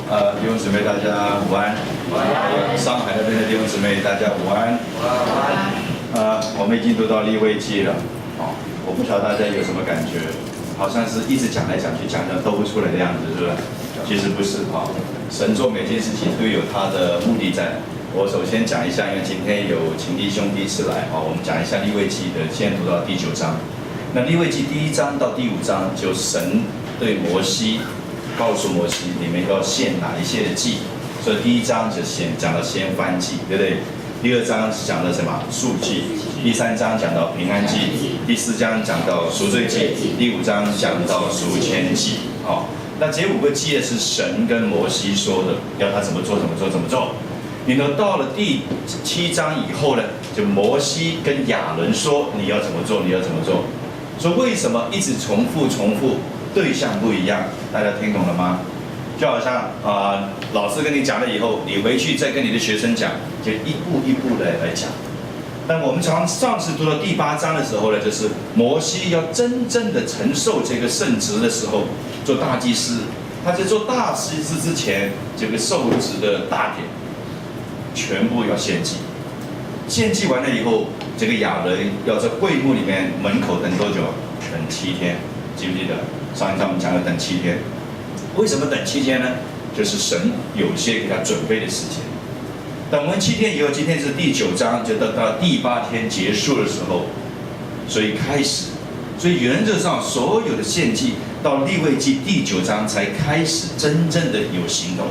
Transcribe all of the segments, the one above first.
弟兄姊妹大家午安。上海那边的弟兄姊妹大家午安。我们已经读到利未记了，我不晓得大家有什么感觉，好像是一直讲来讲去，讲都不出来的样子，是不是？其实不是神做每件事情都有他的目的在。我首先讲一下，因为今天有秦弟兄第一次来，我们讲一下利未记的，现在读到第9章。那利未记第1章到第5章，就神对摩西告诉摩西，你们要献哪一些的祭。所以第1章就讲到先燔祭，对不对？第2章讲到什么？赎祭。第3章讲到平安祭。第4章讲到赎罪祭。第5章讲到赎愆祭。那这5个祭是神跟摩西说的，要他怎么做。然后到了第7章以后呢，就摩西跟亚伦说你要怎么做。说为什么一直重复，对象不一样？大家听懂了吗？就好像老师跟你讲了以后，你回去再跟你的学生讲，就一步一步的来讲。但我们上次读到第8章的时候呢，就是摩西要真正的承受这个圣职的时候，做大祭司。他在做大祭司之前，这个受职的大典全部要献祭。献祭完了以后，这个亚伦要在会幕里面门口等多久？等7天，记不记得？上一章我们讲了等7天。为什么等7天呢？就是神有些给他准备的时间。等完7天以后，今天是第9章，就到第8天结束的时候，所以开始。所以原则上所有的献祭到利未记第9章才开始真正的有行动。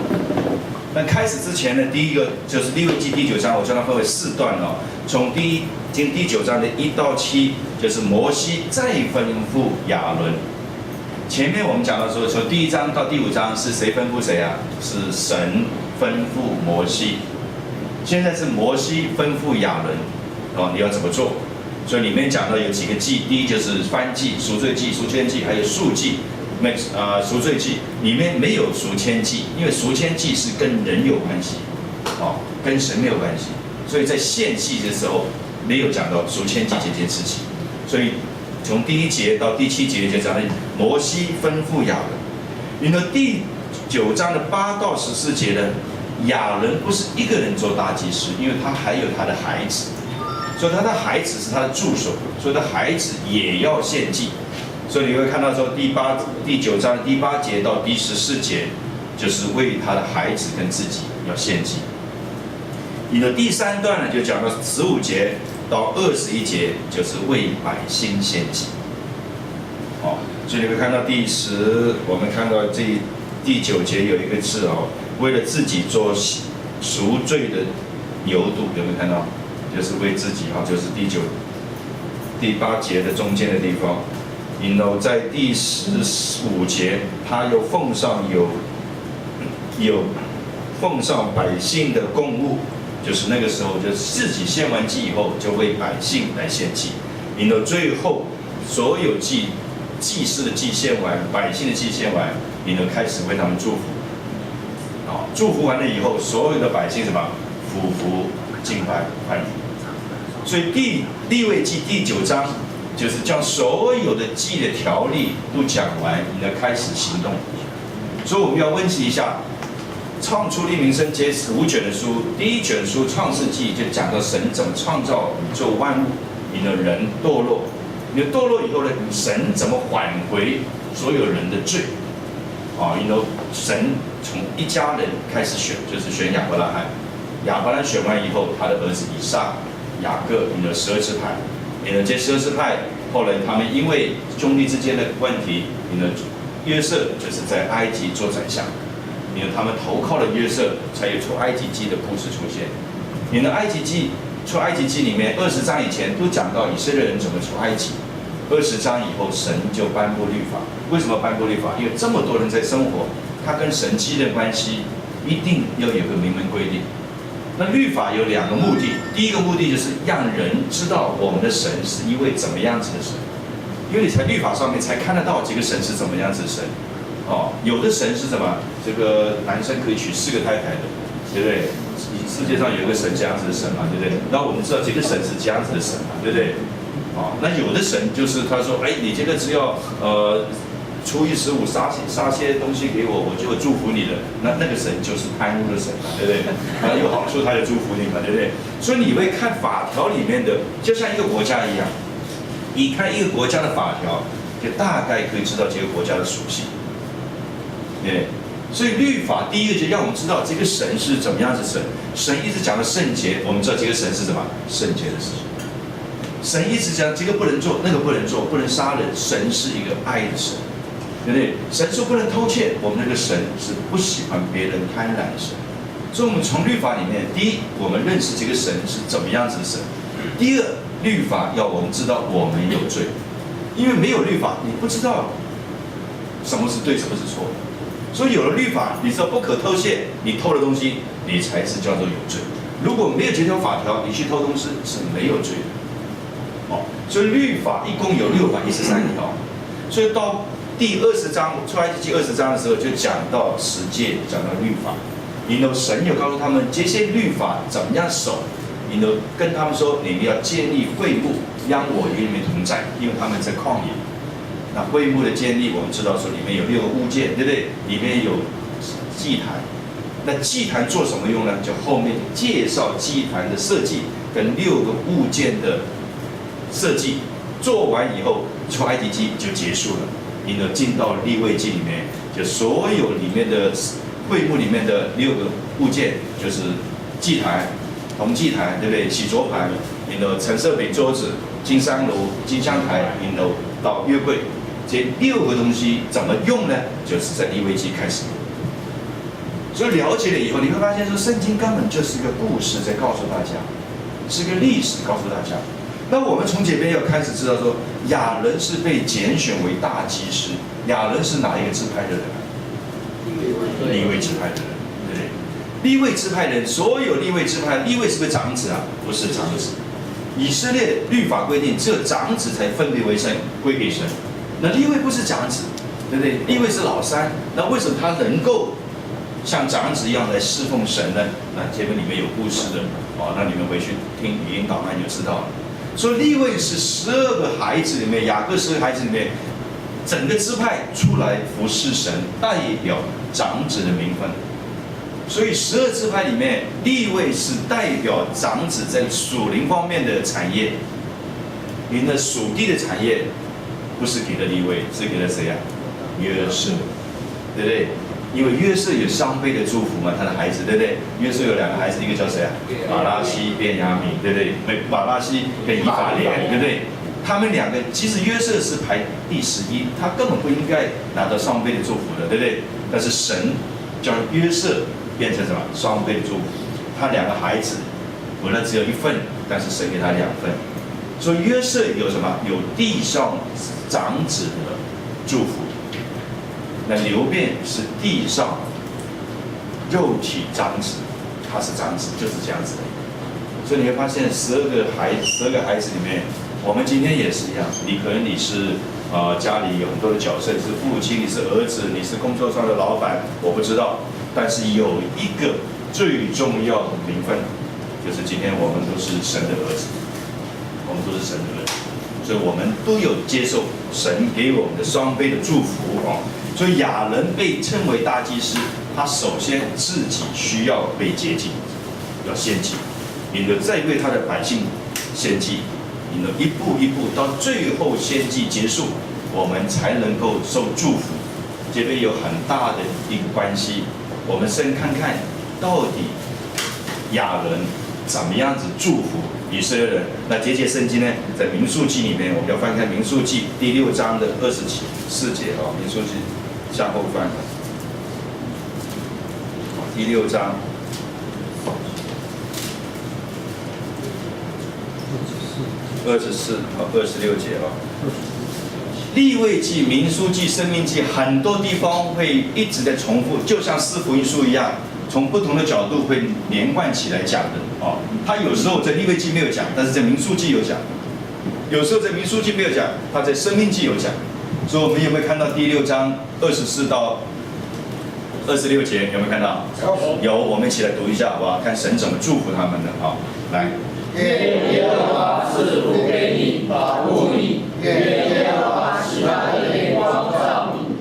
那开始之前呢，第一个就是利未记第9章，我将它分为4段从第9章的1到7，就是摩西再吩咐亚伦。前面我们讲到说，从第1章到第5章是谁吩咐谁啊？是神吩咐摩西。现在是摩西吩咐亚伦，你要怎么做？所以里面讲到有几个祭，第一就是燔祭、赎罪祭、赎愆祭，还有赎祭。赎罪祭里面没有赎愆祭，因为赎愆祭是跟人有关系，跟神没有关系，所以在献祭的时候没有讲到赎愆祭这件事情。所以从第1节到第7节就讲了摩西吩咐亚伦。然后第9章的8到14节呢，亚伦不是一个人做大祭司，因为他还有他的孩子，所以他的孩子是他的助手，所以他的孩子也要献祭。所以你会看到说第9章第8节到第14节，就是为他的孩子跟自己要献祭。你的第3段呢，就讲到15节到21节，就是为百姓献祭。所以你会看到我们看到第9节有一个字为了自己做赎罪的油度，有没有看到？就是为自己就是第8节的中间的地方。然后在第15节，他又奉上百姓的供物，就是那个时候就自己献完祭以后，就为百姓来献祭。然后最后所有祭司的祭献完，百姓的祭献完，然后开始为他们祝福。祝福完了以后，所有的百姓什么？俯伏敬拜欢迎。所以利未记第9章。就是将所有的祭的条例都讲完，你要开始行动。所以我们要温习一下，创出利民生这5卷的书，第1卷书《创世纪》就讲到神怎么创造宇宙万物，你的人堕落，你堕落以后呢，神怎么挽回所有人的罪？然后神从一家人开始选，就是选亚伯拉罕。亚伯拉罕选完以后，他的儿子以撒、雅各，你的12支派。这12支派后来他们因为兄弟之间的问题，约瑟就是在埃及做宰相，他们投靠了约瑟，才有出埃及记的故事出现。出埃及记里面20章以前都讲到以色列人怎么出埃及，20章以后神就颁布律法。为什么颁布律法？因为这么多人在生活，他跟神之间的关系一定要有个明文规定。那律法有2个目的，第一个目的就是让人知道我们的神是一位怎么样子的神，因为你在律法上面才看得到这个神是怎么样子的神。有的神是什么？这个男生可以娶4个太太的，对不对？世界上有一个神这样子的神嘛，对不对？然后我们知道这个神是这样子的神嘛，对不对？那有的神就是他说，你这个只要初一十五撒些东西给我，我就会祝福你的。那个神就是贪污的神嘛，对不对？那有好处他就祝福你嘛，对不对？所以你会看法条里面的，就像一个国家一样，你看一个国家的法条，就大概可以知道这个国家的属性，对。所以律法第一个就让我们知道这个神是怎么样的神。神一直讲的圣洁，我们知道这个神是什么？圣洁的事情。神一直讲这个不能做，那个不能做，不能杀人。神是一个爱的神，对不对？神说不能偷窃，我们那个神是不喜欢别人贪婪的神。所以，我们从律法里面，第一，我们认识这个神是怎么样子的神；第二，律法要我们知道我们有罪，因为没有律法，你不知道什么是对，什么是错。所以有了律法，你知道不可偷窃，你偷的东西，你才是叫做有罪。如果没有这条法条，你去偷东西是没有罪的。哦，所以律法一共有613条。所以到第20章出埃及记20章的时候，就讲到十诫，讲到律法。然后神有告诉他们这些律法怎么样守，然后跟他们说，你们要建立会幕，让我与你们同在，因为他们在旷野。那会幕的建立，我们知道说里面有6个物件，对不对？里面有祭坛。那祭坛做什么用呢？就后面介绍祭坛的设计跟6个物件的设计。做完以后，出埃及记就结束了。然后进到利未记里面，就所有里面的会幕里面的6个物件，就是祭坛、铜祭坛，对不对？洗濯盘，然后橙色饼桌子、金香炉、金香台，然后到约柜。这6个东西怎么用呢？就是在利未记开始。所以了解了以后，你会发现说，圣经根本就是一个故事在告诉大家，是个历史告诉大家。那我们从这边要开始知道说，亚伦是被拣选为大祭司。亚伦是哪一个支派的人？利未支派的人，对不对？利未支派人，所有利未支派，利未是不是长子啊？不是长子。以色列律法规定，只有长子才分别为圣，归给神。那利未不是长子，对不对？利未是老三，那为什么他能够像长子一样来侍奉神呢？那这边里面有故事的哦，那你们回去听语音档案就知道了。所以利未是12个孩子里面，雅各12个孩子里面，整个支派出来服侍神，代表长子的名分。所以12支派里面，利未是代表长子在属灵方面的产业。您的属地的产业不是给了利未，是给了谁啊？约瑟，对不对？因为约瑟有双倍的祝福嘛，他的孩子，对不对？约瑟有2个孩子，一个叫谁啊？马拉西、便雅悯，对不对？马拉西跟以法莲，对不对？他们2个，其实约瑟是排第11，他根本不应该拿到双倍的祝福的，对不对？但是神将约瑟变成什么？双倍的祝福。他2个孩子，本来只有1份，但是神给他2份。所以约瑟有什么？有地上长子的祝福。那流便是地上肉体长子，他是长子，就是这样子的。所以你会发现12个孩子里面，我们今天也是一样。你可能你是家里有很多的角色，你是父亲，你是儿子，你是工作上的老板，我不知道。但是有一个最重要的名分，就是今天我们都是神的儿子，我们都是神的儿子，所以我们都有接受神给我们的双倍的祝福哦。所以亚伦被称为大祭司，他首先自己需要被洁净，要献祭，然后再为他的百姓献祭，然后一步一步到最后献祭结束，我们才能够受祝福。这边有很大的一个关系。我们先看看到底亚伦怎么样子祝福以色列人。那这节圣经呢，在民数记里面，我们要翻开民数记第6章的24节哦，民数记向后翻，第6章24到26节哦。利未记、民书记、申命记，很多地方会一直在重复，就像4福音书一样，从不同的角度会连贯起来讲的哦。他有时候在利未记没有讲，但是在民书记有讲；有时候在民书记没有讲，他在申命记有讲。所以我们有没有看到第6章24到26节？有没有看到？有，我们一起来读一下好不好？看神怎么祝福他们的啊！来，愿耶和华赐福给你，保护你；愿耶和华使他的脸光照你，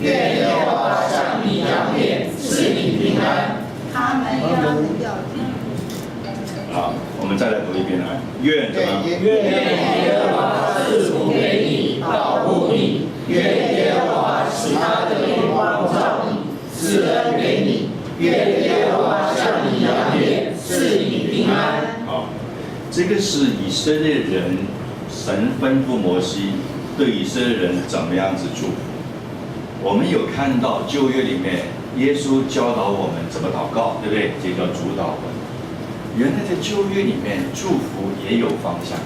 愿耶和华向你扬脸，赐你平安。他们要好，我们再来读一遍来。愿什么？愿耶和华赐福给你，保护你。愿耶和华使他的脸光照你，赐恩给你。愿耶和华向你扬脸，赐你平安。好，这个是以色列人，神吩咐摩西对以色列人怎么样子祝福。我们有看到旧约里面，耶稣教导我们怎么祷告，对不对？这叫主祷文。原来在旧约里面，祝福也有方向。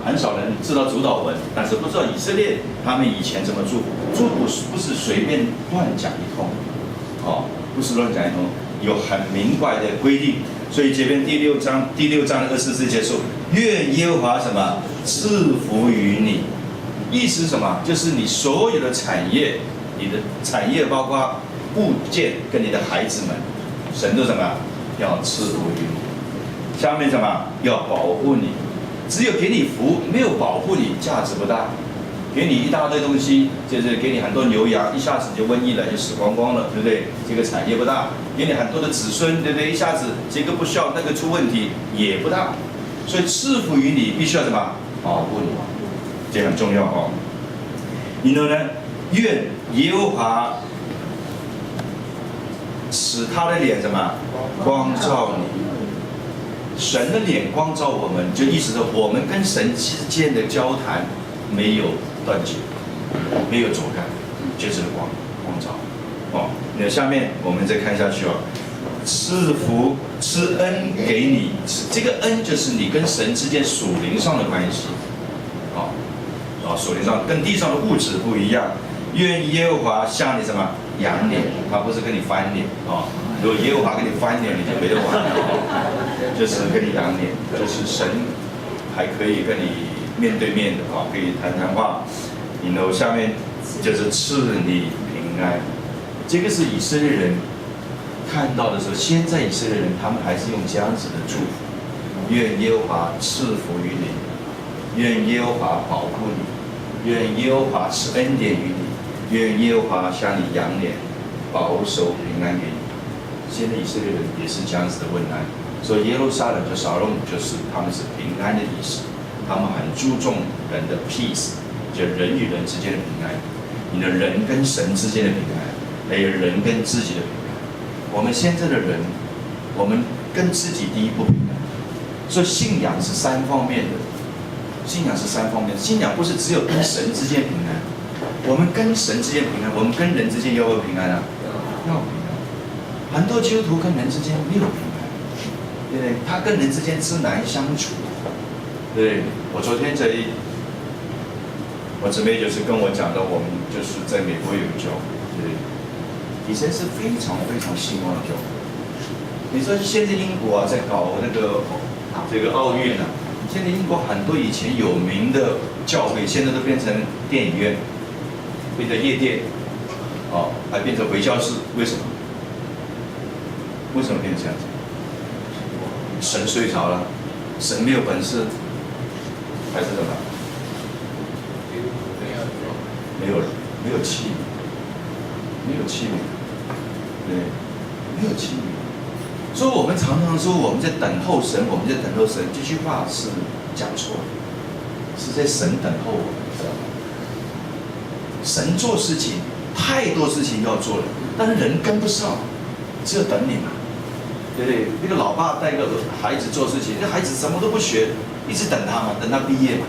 很少人知道主祷文，但是不知道以色列他们以前怎么祝福。祝福不是随便乱讲一通，不是乱讲一通，有很明白的规定。所以这边第六章的24节结束，愿耶和华什么赐福于你。意思是什么？就是你所有的产业，你的产业包括物件跟你的孩子们，神都什么要赐福于你。下面什么要保护你？只有给你福，没有保护你，价值不大。给你一大堆东西，就是给你很多牛羊，一下子就瘟疫了，就死光光了，对不对？这个产业不大。给你很多的子孙，对不对？一下子这个不孝，那个出问题，也不大。所以赐福于你，必须要什么？保护你，这很重要哦。然后呢，愿耶和华使他的脸什么光照你。神的脸光照我们，就意思是我们跟神之间的交谈没有断绝，没有阻干，就是光照。那下面我们再看下去赐福赐恩给你，这个恩就是你跟神之间属灵上的关系。属灵上跟地上的物质不一样。愿耶和华向你什么扬脸，他不是跟你翻脸如果耶和华跟你翻脸，你就没得玩了就是跟你扬脸，就是神还可以跟你面对面的可以谈谈话。然后下面就是赐你平安，这个是以色列人看到的时候，现在以色列人他们还是用这样子的祝福：愿耶和华赐福于你，愿耶和华保护你，愿耶和华赐恩典于你，愿耶和华向你扬脸，保守平安给你。现在以色列人也是这样子的问安，所以耶路撒冷就少用，就是他们是平安的意思，他们很注重人的 peace， 就人与人之间的平安，你的人跟神之间的平安，还有人跟自己的平安。我们现在的人，我们跟自己第一不平安，所以信仰是三方面的，信仰是三方面，信仰不是只有跟神之间平安，我们跟神之间平安，我们跟人之间要不要平安啊？要平安。很多基督徒跟人之间没有平安，对不对？他跟人之间之难相处，对不对？我昨天我姊妹就是跟我讲的，我们就是在美国有个教会，对不对？以前是非常非常兴旺的教会。你说现在英国在搞这个奥运现在英国很多以前有名的教会，现在都变成电影院，变成夜店，还变成回教室，为什么？为什么变成这样子？神睡着了，神没有本事，还是什么？没有器皿，没有器皿，对，没有器皿。所以我们常常说我们在等候神，我们在等候神，这句话是讲错了，是在神等候我们，知道吗？神做事情太多事情要做了，但是人跟不上，只有等你嘛。对不对？那个老爸带个孩子做事情，那孩子什么都不学，一直等他嘛，等他毕业嘛，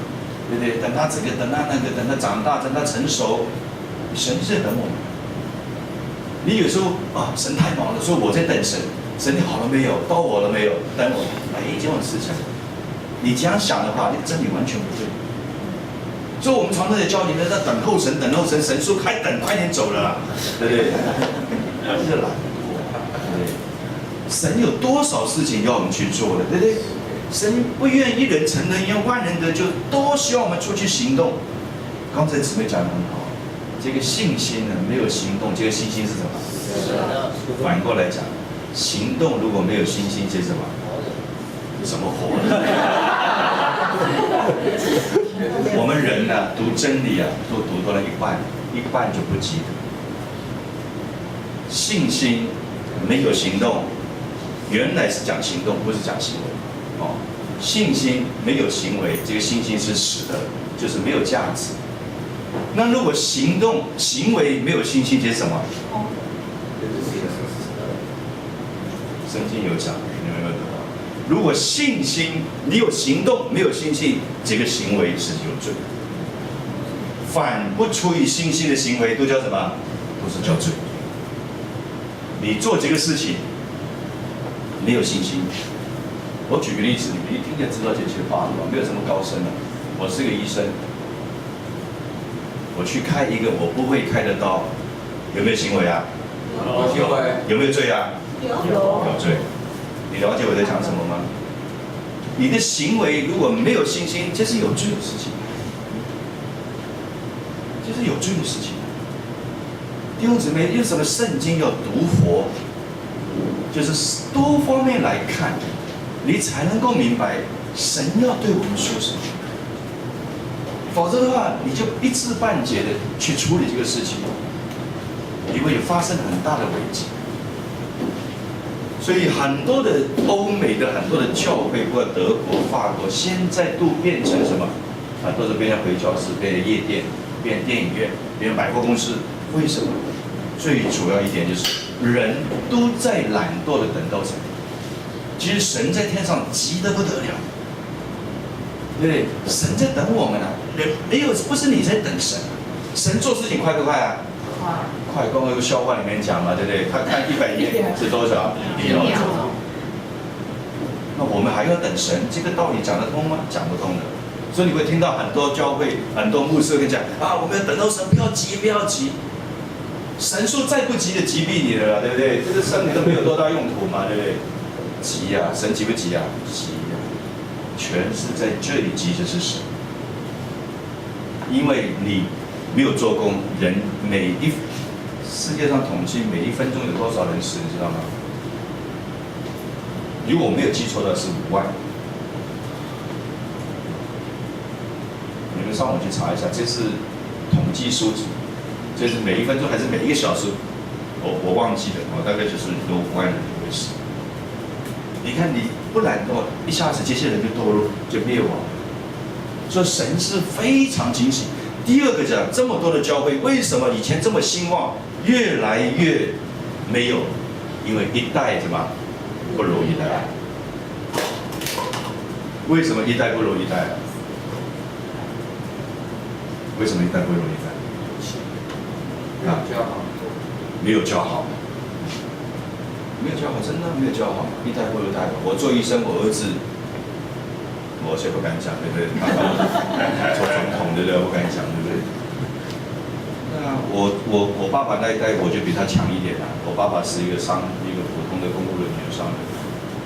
对不对？等他等他等他长大，等他成熟，神是在等我们。你有时候神太忙了，说我在等神，神你好了没有？到我了没有？等我，没这种事情。你这样想的话，那个真理完全不对。所以我们常常在教你们在等候神，等候神，神说还等，快点走了啦，对不对？这是懒惰，对不对？神有多少事情要我们去做的，对不对？神不愿一人成人，愿万人得救，都希望我们出去行动。刚才姊妹讲得很好，这个信心呢，没有行动，这个信心是什么？反过来讲，行动如果没有信心，这是什么？什么活的？我们人读真理都读到了一半，一半就不记得。信心没有行动，原来是讲行动，不是讲行为。哦，信心没有行为，这个信心是死的，就是没有价值。那如果行为没有信心，这是什么？圣经有讲，你们有没有读到？如果信心你有行动，没有信心，这个行为是有罪。反不出于信心的行为都叫什么？都是叫罪。你做这个事情没有信心。我举个例子，你们一听就知道这些话了，没有什么高深的。我是个医生，我去开一个我不会开的刀，有没有行为啊？有行为。有没有罪啊？有罪。你了解我在讲什么吗？你的行为如果没有信心，这是有罪的事情，这是有罪的事情。弟兄姊妹，为什么圣经要读佛？就是多方面来看，你才能够明白神要对我们说什么。否则的话，你就一知半解的去处理这个事情，你会发生很大的危机。所以很多的欧美的很多的教会，或者德国、法国，现在都变成什么？很多是变成回教室，变成夜店，变成电影院，变成百货公司。为什么？最主要一点就是人都在懒惰的等到神。其实神在天上急得不得了，对不对？神在等我们啊，没有，不是你在等神啊。神做事情快不快啊？快，刚刚有个笑话里面讲嘛，对不对？他看100页是多少？1秒。那我们还要等神，这个道理讲得通吗？讲不通的。所以你会听到很多教会、很多牧师跟讲啊，我们要等到神，不要急，不要急。神说再不急的击毙你了，对不对？这个圣灵都没有多大用途嘛，对不对？急呀、神急不急呀？急呀、全是在这里急的是神，因为你没有做工，人世界上统计每1分钟有多少人死，你知道吗？如果我没有记错的是5万。你们上网去查一下，这是统计数字，这是每1分钟还是每1个小时？我忘记了，我大概就是有5万人会死。你看你不懒惰，一下子这些人就灭亡了。所以神是非常惊喜。第二个讲，这么多的教会，为什么以前这么兴旺，越来越没有？因为一代什么不如一代。为什么一代不如一代？为什么一代不如一代？没有教好。没有教好，真的没有教好，一代不如一代。我做医生，我儿子，我谁不敢讲，对不对？做总统，对不对？不敢讲，对不对？那我爸爸那一代，我就比他强一点啦。我爸爸是一个普通的公务人员，商人，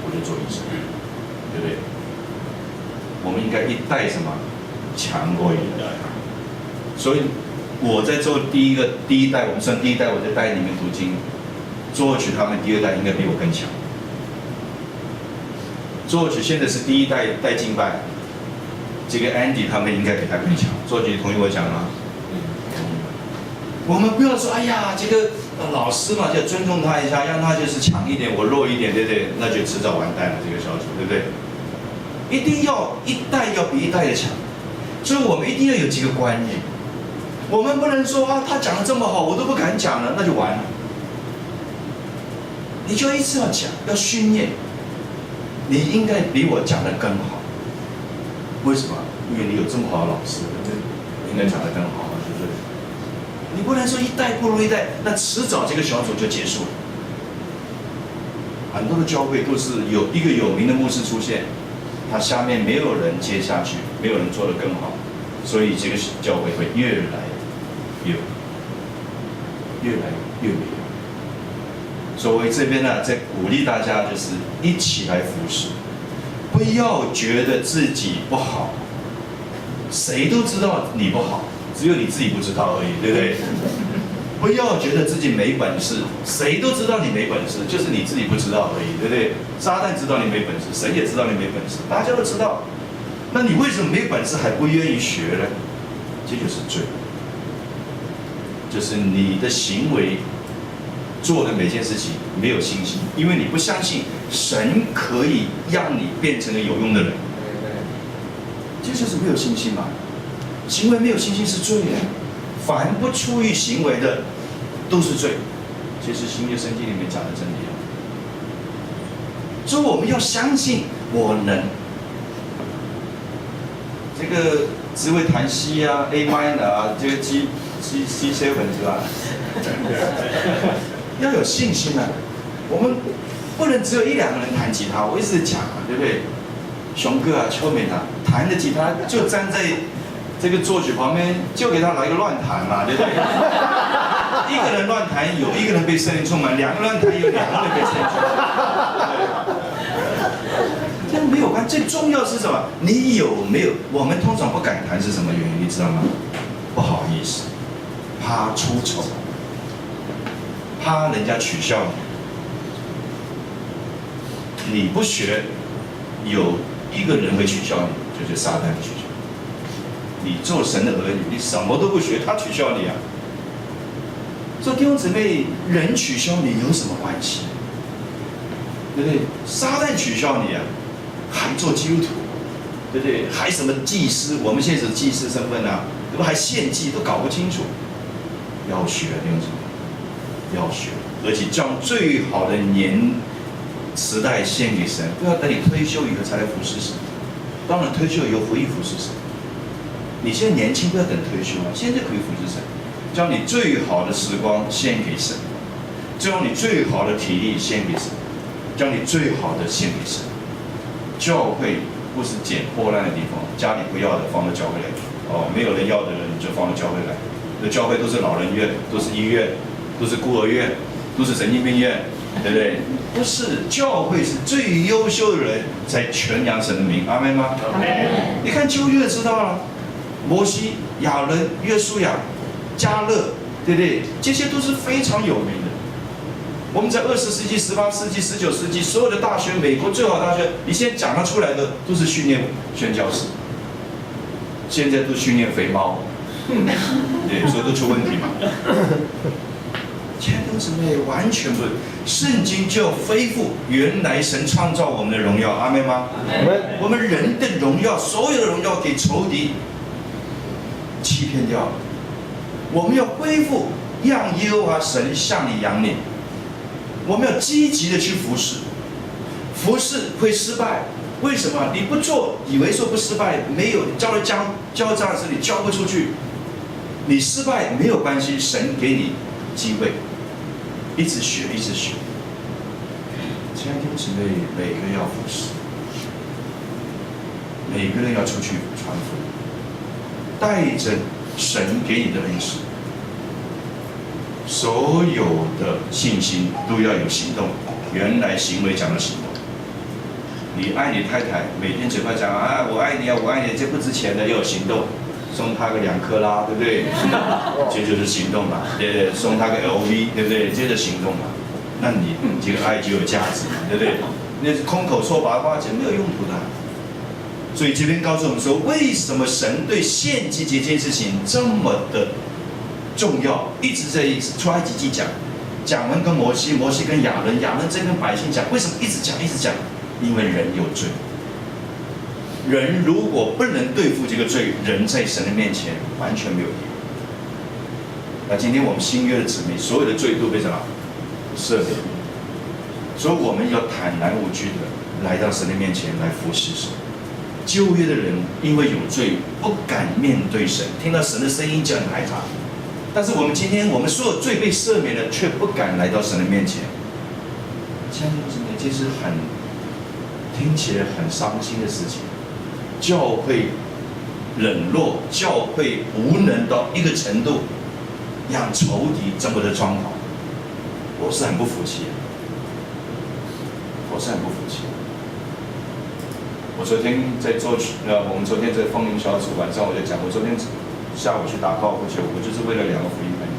我就做医生，对不对？我们应该一代什么强过一代。所以我在做第一代，我们算第一代，我在带你们读经。作曲他们第2代应该比我更强。作曲现在是第1代带敬拜，这个 Andy 他们应该比他更强。作曲同意我讲吗？我们不要说哎呀，这个老师嘛，就尊重他一下，让他就是强一点，我弱一点，对不对？那就迟早完蛋了，这个小组，对不对？一定要1代要比1代的强，所以我们一定要有几个观念。我们不能说啊，他讲的这么好，我都不敢讲了，那就完了。你就一直要讲，要训练。你应该比我讲的更好。为什么？因为你有这么好的老师，对不对？应该讲的更好，对不对？你不能说1代不如1代，那迟早这个小组就结束了。很多的教会都是有一个有名的牧师出现，他下面没有人接下去，没有人做得更好，所以这个教会会越来越没有。所以这边呢，在鼓励大家就是一起来服侍，不要觉得自己不好，谁都知道你不好，只有你自己不知道而已，对不对？不要觉得自己没本事，谁都知道你没本事，就是你自己不知道而已，对不对？撒旦知道你没本事，神也知道你没本事，大家都知道。那你为什么没本事还不愿意学呢？这就是罪。就是你的行为做的每件事情没有信心，因为你不相信神可以让你变成个有用的人，这就是没有信心嘛。行为没有信心是罪的，凡不出于行为的都是罪，这是新约圣经里面讲的真理啊。所以我们要相信我能。这个只会弹 C 啊 ，A minor 啊，这个 C7 是吧？要有信心啊！我们不能只有1、2个人弹吉他，我一直讲啊，对不对？熊哥啊、秋美啊，弹的吉他就站在这个作曲旁边，就给他来个乱弹嘛，对不对？一个人乱弹，有一个人被圣灵充满；2个乱弹，有2个人被圣灵充满。这样没有关，最重要是什么？你有没有？我们通常不敢谈是什么原因？你知道吗？不好意思，怕出丑，怕人家取笑你。你不学，有一个人会取笑你，就是撒旦取笑你。你做神的儿女，你什么都不学，他取笑你啊！说弟兄姊妹，人取笑你有什么关系？对不对？撒旦取笑你啊！还做基督徒，对不对？还什么祭司？我们现在是祭司身份啊，对吧？还献祭都搞不清楚。要学，弟兄姊妹，要学，而且将最好的时代献给神，不要等你退休以后才来服侍神。当然，退休以后可以服侍神。你现在年轻，不要等退休啊，现在可以服侍神。将你最好的时光献给神，将你最好的体力献给神，将你最好的献给神。教会不是捡破烂的地方，家里不要的放到教会来。哦，没有人要的人你就放到教会来。那教会都是老人院，都是医院，都是孤儿院，都是神经病院，对不对？不是，教会是最优秀的人在传扬神的名，阿们吗？阿们。你看旧约知道了，摩西、亚伦、约书亚、迦勒，对不对？这些都是非常有名的。我们在20世纪、18世纪、19世纪，所有的大学，美国最好的大学，你现在讲得出来的都是训练宣教士，现在都训练肥猫，对，所以都出问题嘛。前头姊妹完全不，圣经就要恢复原来神创造我们的荣耀，阿们吗？我们人的荣耀，所有的荣耀给仇敌欺骗掉了，我们要恢复，让耶和华神向你仰脸。我们要积极的去服侍，服侍会失败，为什么？你不做，以为说不失败，没有交了交账时你交不出去，你失败没有关系，神给你机会，一直学，一直学。亲爱的弟兄姊妹，每个人要服侍，每个人要出去传福音，带着神给你的恩赐。所有的信心都要有行动，原来行为讲的行动。你爱你太太，每天嘴巴讲啊我爱你啊我爱你，这不值钱的，要有行动，送她个2克拉，对不对？这就是行动嘛，对不对？送她个 LV， 对不对？这就是行动嘛。那你这个爱就有价值嘛，对不对？那是空口说白话，这没有用途的。所以这边告诉我们说，为什么神对献祭这件事情这么的重要，一直在出埃及记讲完跟摩西跟亚伦在跟百姓讲，为什么一直讲？因为人有罪，人如果不能对付这个罪，人在神的面前完全没有义。那今天我们新约的姊妹，所有的罪都被什么赦免，所以我们要坦然无惧的来到神的面前来服侍神。旧约的人因为有罪，不敢面对神，听到神的声音就很害怕。但是我们今天，我们所有罪被赦免了，却不敢来到神的面前。亲爱的姊妹，这是听起来很伤心的事情。教会冷落，教会无能到一个程度，让仇敌这么的装潢，我是很不服气。我昨天在我们昨天在丰龄小组晚上我就讲，我昨天下午去打高尔夫球，我就是为了2个福音朋友。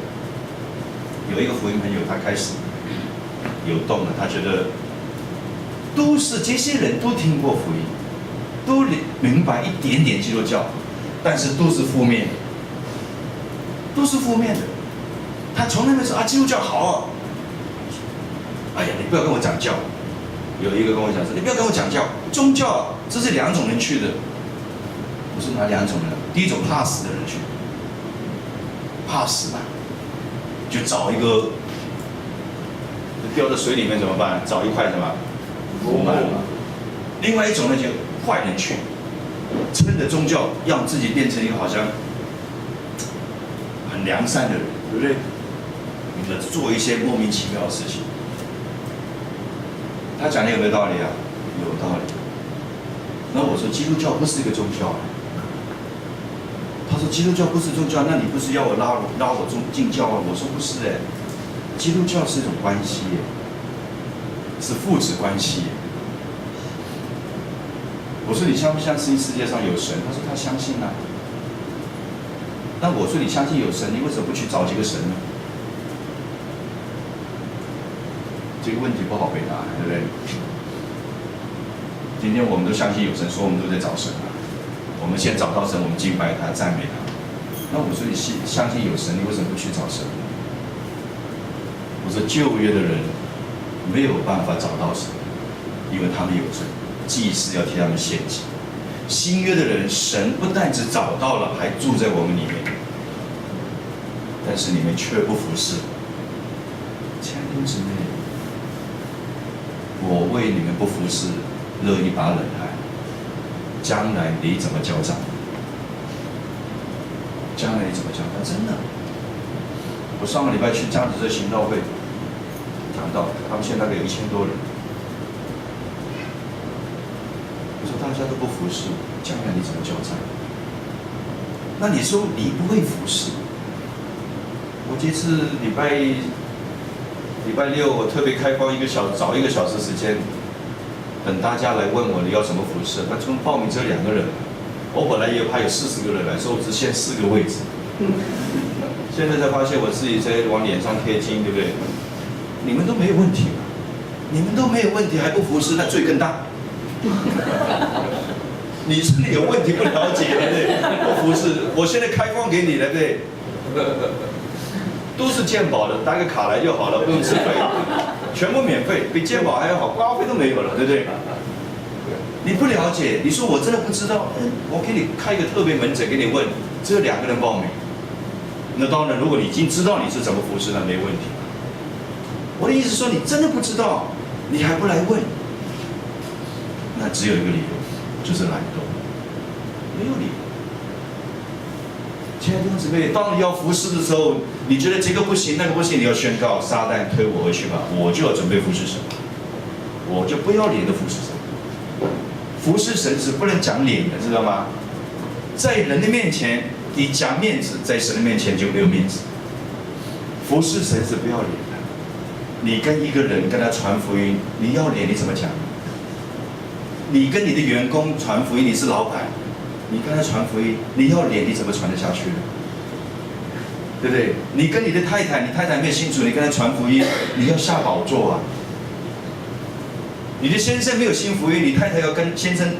有一个福音朋友他开始有动了，他觉得都是这些人都听过福音，都明白一点点基督教，但是都是负面的，他从来没说啊，基督教好啊。哎呀，你不要跟我讲教。有一个跟我讲说，你不要跟我讲教，宗教这是两种人去的。我说哪两种人？第一种怕死的人去，怕死嘛，就找一个掉在水里面怎么办？找一块什么浮板嘛。另外一种呢，就坏人去，趁着宗教让自己变成一个好像很良善的人，对不对？你们做一些莫名其妙的事情。他讲的有没有道理啊？有道理。那我说基督教不是一个宗教。他说基督教不是宗教，那你不是要我拉我进教啊？我说不是哎，基督教是一种关系，是父子关系。我说你相不相信世界上有神？他说他相信啊。那我说你相信有神，你为什么不去找几个神呢？这个问题不好回答，对不对？今天我们都相信有神，说我们都在找神啊。我们先找到神，我们敬拜他，赞美他。那我说你相信有神，你为什么不去找神呢？我说旧约的人没有办法找到神，因为他们有罪，祭司要替他们献祭。新约的人，神不但只找到了，还住在我们里面，但是你们却不服侍。亲爱的弟兄姊妹，我为你们不服侍，热一把冷汗。将来你怎么交账？将来你怎么交账？真的，我上个礼拜去江子这行道会，讲到他们现在大概有1000多人。我说大家都不服侍，将来你怎么交账？那你说你不会服侍？我这次礼拜6，我特别开放找1个小时时间。等大家来问我你要什么服饰，那从报名只有2个人，我本来也怕有40个人来，所以我只限4个位置。现在才发现我自己在往脸上贴金，对不对？你们都没有问题嘛？你们都没有问题还不服侍，那罪更大。你是有问题不了解，对不对？不服侍，我现在开放给你了，对不对？都是健保的，搭个卡来就好了，不用吃费，全部免费，比健保还要好，挂号费都没有了，对不对？你不了解，你说我真的不知道，我给你开一个特别门诊给你问，只有2个人报名。那当然，如果你已经知道你是怎么服侍，那没问题。我的意思是说，你真的不知道，你还不来问，那只有一个理由，就是懒惰，没有理由。亲爱的弟兄姊妹，当你要服侍的时候，你觉得这个不行，那个不行，你要宣告撒旦推我而去吧，我就要准备服侍神，我就不要脸的服侍神。服侍神是不能讲脸的，知道吗？在人的面前你讲面子，在神的面前就没有面子。服侍神是不要脸的。你跟一个人跟他传福音，你要脸你怎么讲？你跟你的员工传福音，你是老板。你跟他传福音，你要脸你怎么传得下去呢？对不对？你跟你的太太，你太太没有信主，你跟他传福音，你要下宝座啊。你的先生没有信福音，你太太要跟先生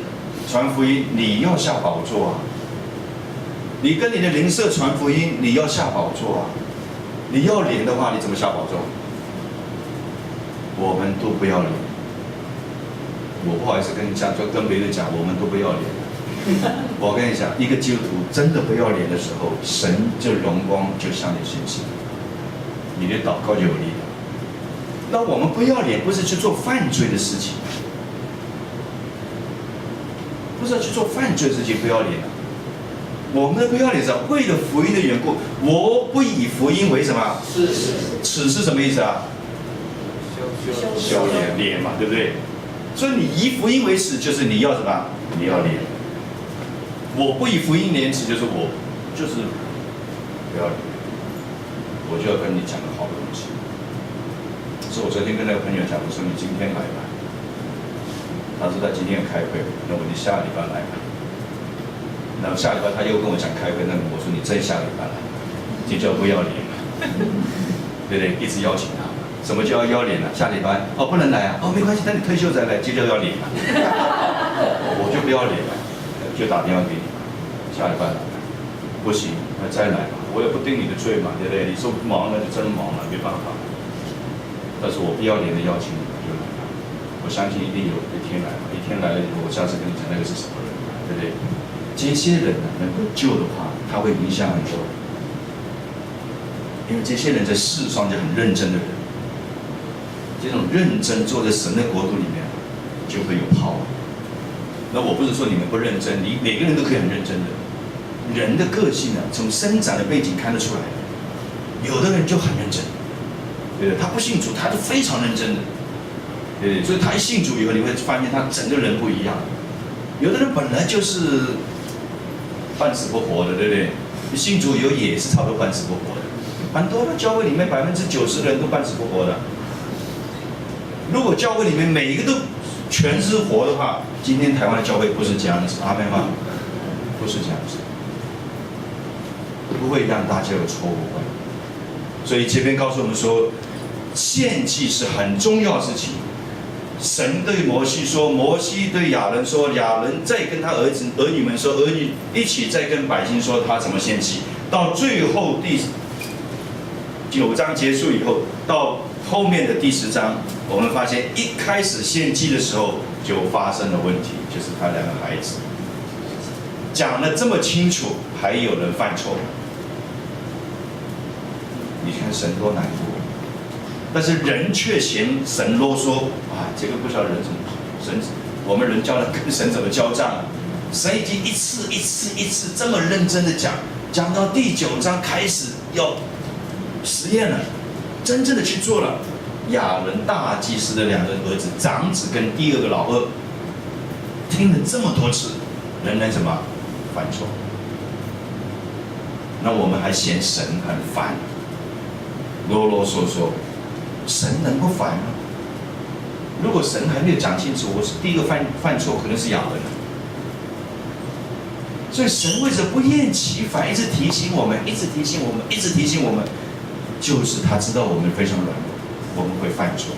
传福音，你要下宝座啊。你跟你的邻舍传福音，你要下宝座啊。你要脸的话，你怎么下宝座？我们都不要脸。我不好意思跟你讲，就跟别人讲，我们都不要脸。我跟你讲，一个基督徒真的不要脸的时候，神就荣光就向你显现，你的祷告就有力量。那我们不要脸，不是去做犯罪的事情，不是要去做犯罪的事情，不要脸啊。我们的不要脸是为了福音的缘故，我不以福音为什么？耻是什么意思啊？羞脸嘛，对不对？所以你以福音为耻，就是你要什么？你要脸。我不以福音廉耻，就是我就是不要脸，我就要跟你讲个好东西。所以我昨天跟那个朋友讲，我说你今天来吧。他说他今天要开会，那我就下礼拜来吧。然后下礼拜他又跟我讲开会，那我说你再下礼拜来，这叫不要脸嘛，对不对？一直邀请他，什么叫要脸啊？下礼拜不能来啊，没关系，等你退休再来，这叫要脸嘛。我就不要脸了，就打电话给你，下礼拜来，不行，那再来吧。我也不定你的罪嘛，对不对？你说忙了就真忙了，没办法。但是我不要脸的邀请你就来了，我相信一定有一天来了，一天来了以后，我下次跟你讲那个是什么人，对不对？这些人呢，能够救的话，他会影响很多人，因为这些人在世上就很认真的人，这种认真坐在神的国度里面，就会有 power。那我不是说你们不认真，你每个人都可以很认真的。人的个性呢，从生长的背景看得出来，有的人就很认真。对，他不信主，他是非常认真的，对，所以他一信主以后，你会发现他整个人不一样。有的人本来就是半死不活的，对不对？信主以后也是差不多半死不活的。很多的教会里面90%的人都半死不活的。如果教会里面每一个都全是活的话，今天台湾的教会不是这样子，阿们吗？不是这样子，不会让大家有错误观。所以这边告诉我们说，献祭是很重要的事情。神对摩西说，摩西对亚伦说，亚伦再跟他儿女们说，儿女一起再跟百姓说他怎么献祭。到最后第9章结束以后，到后面的第10章，我们发现一开始献祭的时候就发生了问题，就是他2个孩子。讲得这么清楚，还有人犯错，你看神多难过。但是人却嫌神啰嗦啊，这个不晓得人怎么神，我们人教了跟神怎么交账，神已经一次这么认真的讲到第9章开始要实验了，真正的去做了。亚伦大祭司的2个儿子，长子跟第2个老二，听了这么多次，仍然什么犯错？那我们还嫌神很烦，啰啰嗦嗦。神能不烦吗？如果神还没有讲清楚，我是第一个犯错，可能是亚伦。所以神为什么不厌其烦，一直提醒我们，就是他知道我们非常软弱，我们会犯错。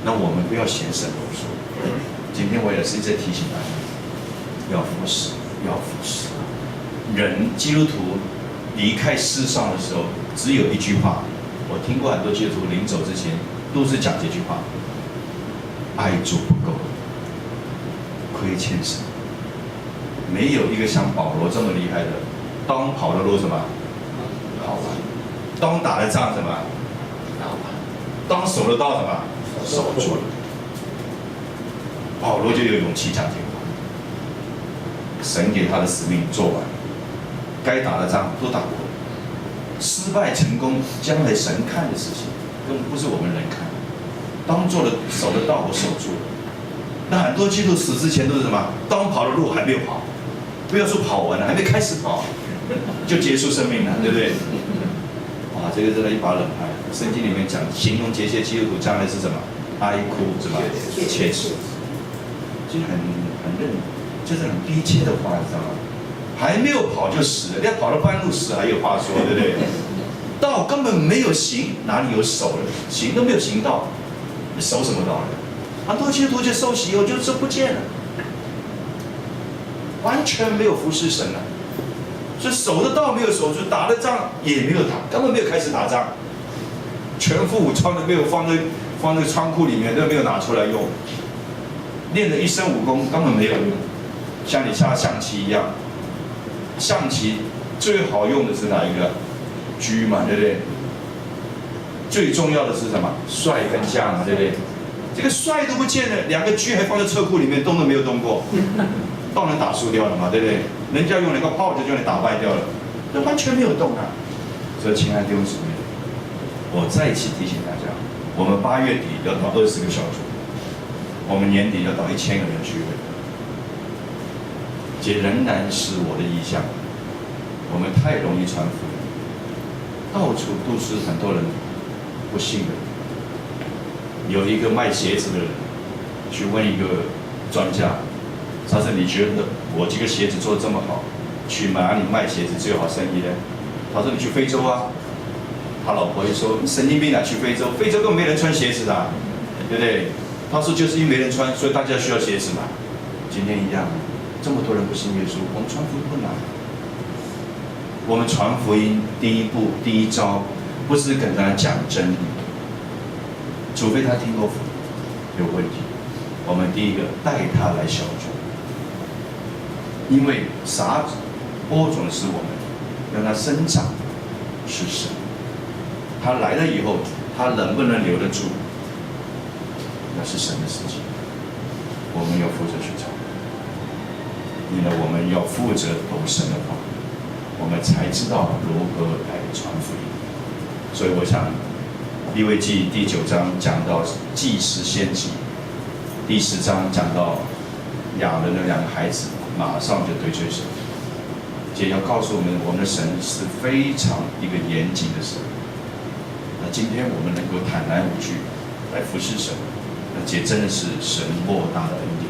那我们不要嫌神啰嗦。今天我也是一直提醒大家，要服侍。人基督徒离开世上的时候，只有一句话。我听过很多基督徒临走之前都是讲这句话：爱主不够，亏欠神。没有一个像保罗这么厉害的，当跑的路什么跑完，当打的仗什么打完，当守的道什么守住了。保罗就有勇气讲这个话。神给他的使命做完，该打的仗都打过。失败成功，将来神看的事情，根本不是我们人看。当做了守的道，我守住了。那很多基督徒死之前都是什么？当跑的路还没有跑，不要说跑完了，还没开始跑，就结束生命了，对不对？哇，这个真的一把冷汗。圣经里面讲，形容这些基督徒将来是什么？哀哭是吧？切齿，就就是很逼切的话，你知道吗？还没有跑就死了，要跑到半路死还有话说，对不对？道根本没有行，哪里有守了？行都没有行道，守什么道呢？很多基督徒就受洗以后就不见了，完全没有服侍神了。所以守的道没有守住，打的仗也没有打，根本没有开始打仗，全副武装的没有放在仓库里面，都没有拿出来用，练了一身武功根本没有用，像你下象棋一样。象棋最好用的是哪一个？车嘛，对不对？最重要的是什么？帅跟将嘛，对不对？这个帅都不见了，2个车还放在车库里面，动都没有动过，当然打输掉了嘛，对不对？人家用了一个炮就叫你打败掉了，这完全没有动啊！所以，亲爱的弟兄姊妹，我再一次提醒大家，我们8月底要到20个小组，我们年底要到1000个人聚会。这仍然是我的意向。我们太容易传福音，到处都是很多人不信的。有一个卖鞋子的人去问一个专家，他说：“你觉得我这个鞋子做得这么好，去哪里卖鞋子最有好生意呢？”他说：“你去非洲啊。”他老婆就说：“神经病啊，去非洲？非洲根本没人穿鞋子的，对不对？”他说：“就是因为没人穿，所以大家需要鞋子嘛。”今天一样。这么多人不信耶稣，我们传福音不难。我们传福音第一步、第一招，不是跟他讲真理，除非他听过有问题，我们第一个带他来小组，因为撒播种是我们，让他生长是神，他来了以后，他能不能留得住，那是神的事情，我们要负责去找，因为我们要负责读神的话，我们才知道如何来传福音。所以我想，利未记第9章讲到祭司献祭，第10章讲到亚伦的2个孩子马上就对罪神，这要告诉我们，我们的神是非常一个严谨的神。那今天我们能够坦然无惧来服侍神，那这真的是神莫大的恩典。